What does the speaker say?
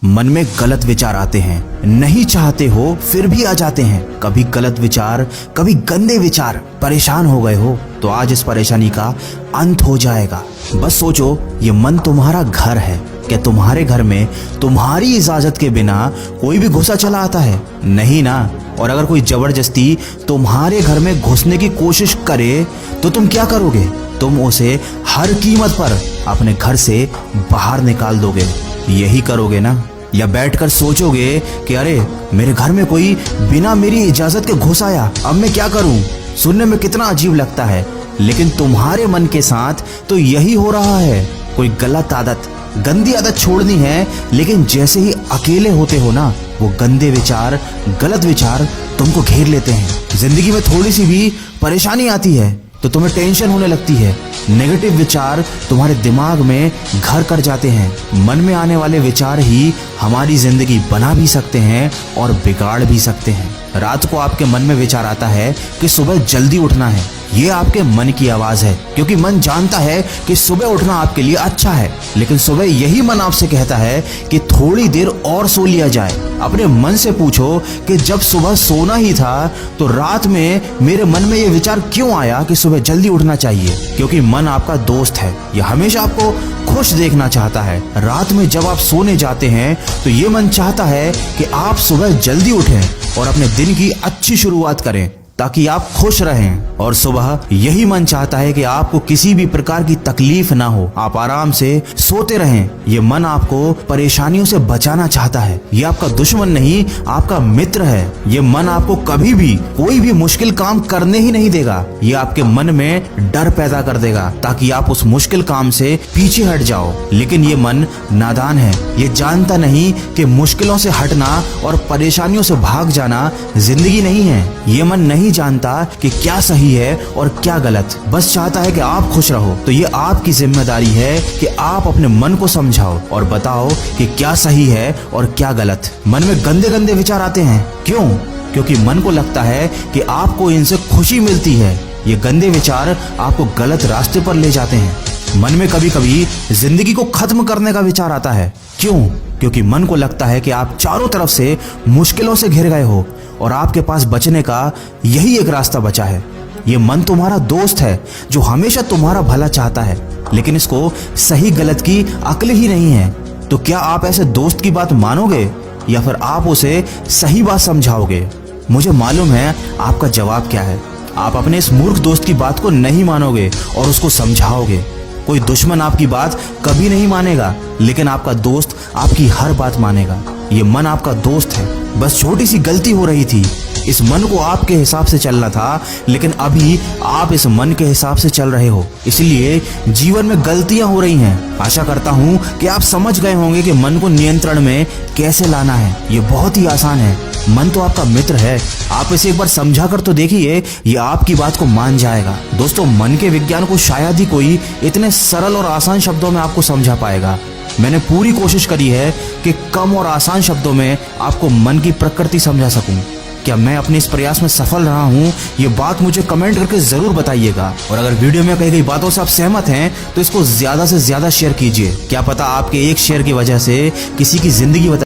मन में गलत विचार आते हैं, नहीं चाहते हो फिर भी आ जाते हैं। कभी गलत विचार, कभी गंदे विचार। परेशान हो गए हो तो आज इस परेशानी का अंत हो जाएगा। बस सोचो, ये मन तुम्हारा घर है। क्या तुम्हारे घर में तुम्हारी इजाजत के बिना कोई भी घुसा चला आता है? नहीं ना। और अगर कोई जबरदस्ती तुम्हारे घर में घुसने की कोशिश करे तो तुम क्या करोगे? तुम उसे हर कीमत पर अपने घर से बाहर निकाल दोगे। यही करोगे ना? या बैठकर सोचोगे कि अरे मेरे घर में कोई बिना मेरी इजाजत के घुस आया, अब मैं क्या करूं? सुनने में कितना अजीब लगता है, लेकिन तुम्हारे मन के साथ तो यही हो रहा है। कोई गलत आदत, गंदी आदत छोड़नी है, लेकिन जैसे ही अकेले होते हो ना, वो गंदे विचार, गलत विचार तुमको घेर लेते हैं। जिंदगी में थोड़ी सी भी परेशानी आती है तो तुम्हें टेंशन होने लगती है। नेगेटिव विचार तुम्हारे दिमाग में घर कर जाते हैं। मन में आने वाले विचार ही हमारी जिंदगी बना भी सकते हैं और बिगाड़ भी सकते हैं। रात को आपके मन में विचार आता है कि सुबह जल्दी उठना है। ये आपके मन की आवाज है, क्योंकि मन जानता है कि सुबह उठना आपके लिए अच्छा है। लेकिन सुबह यही मन आपसे कहता है कि थोड़ी देर और सो लिया जाए। अपने मन से पूछो कि जब सुबह सोना ही था तो रात में मेरे मन में ये विचार क्यों आया कि सुबह जल्दी उठना चाहिए? क्योंकि मन आपका दोस्त है, ये हमेशा आपको खुश देखना चाहता है। रात में जब आप सोने जाते हैं तो ये मन चाहता है कि आप सुबह जल्दी उठें और अपने दिन की अच्छी शुरुआत करें, ताकि आप खुश रहें। और सुबह यही मन चाहता है कि आपको किसी भी प्रकार की तकलीफ ना हो, आप आराम से सोते रहें। ये मन आपको परेशानियों से बचाना चाहता है। ये आपका दुश्मन नहीं, आपका मित्र है। ये मन आपको कभी भी कोई भी मुश्किल काम करने ही नहीं देगा। ये आपके मन में डर पैदा कर देगा ताकि आप उस मुश्किल काम से पीछे हट जाओ। लेकिन ये मन नादान है, ये जानता नहीं कि मुश्किलों से हटना और परेशानियों से भाग जाना जिंदगी नहीं है। ये मन नहीं जानता कि क्या सही है और क्या गलत, बस चाहता है कि आप खुश रहो। तो ये आपकी जिम्मेदारी है कि आप अपने मन को समझाओ और बताओ कि क्या सही है और क्या गलत। मन में गंदे गंदे विचार आते हैं, क्यों? क्योंकि मन को लगता है कि आपको इनसे खुशी मिलती है। ये गंदे विचार आपको गलत रास्ते पर ले जाते हैं। मन में कभी कभी जिंदगी को खत्म करने का विचार आता है, क्यों? क्योंकि मन को लगता है कि आप चारों तरफ से मुश्किलों से घिर गए हो और आपके पास बचने का यही एक रास्ता बचा है। ये मन तुम्हारा दोस्त है जो हमेशा तुम्हारा भला चाहता है, लेकिन इसको सही गलत की अक्ल ही नहीं है। तो क्या आप ऐसे दोस्त की बात मानोगे या फिर आप उसे सही बात समझाओगे? मुझे मालूम है आपका जवाब क्या है। आप अपने इस मूर्ख दोस्त की बात को नहीं मानोगे और उसको समझाओगे। कोई दुश्मन आपकी बात कभी नहीं मानेगा, लेकिन आपका दोस्त आपकी हर बात मानेगा। ये मन आपका दोस्त है। बस छोटी सी गलती हो रही थी, इस मन को आपके हिसाब से चलना था, लेकिन अभी आप इस मन के हिसाब से चल रहे हो, इसलिए जीवन में गलतियां हो रही हैं। आशा करता हूं कि आप समझ गए होंगे कि मन को नियंत्रण में कैसे लाना है। ये बहुत ही आसान है। मन तो आपका मित्र है, आप इसे एक बार समझा कर तो देखिए, ये आपकी बात को मान जाएगा। दोस्तों, मन के विज्ञान को शायद ही कोई इतने सरल और आसान शब्दों में आपको समझा पाएगा। मैंने पूरी कोशिश करी है कि कम और आसान शब्दों में आपको मन की प्रकृति समझा सकूं। क्या मैं अपने इस प्रयास में सफल रहा हूं? ये बात मुझे कमेंट करके जरूर बताइएगा। और अगर वीडियो में कही गई बातों से आप सहमत हैं तो इसको ज्यादा से ज्यादा शेयर कीजिए। क्या पता आपके एक शेयर की वजह से किसी की जिंदगी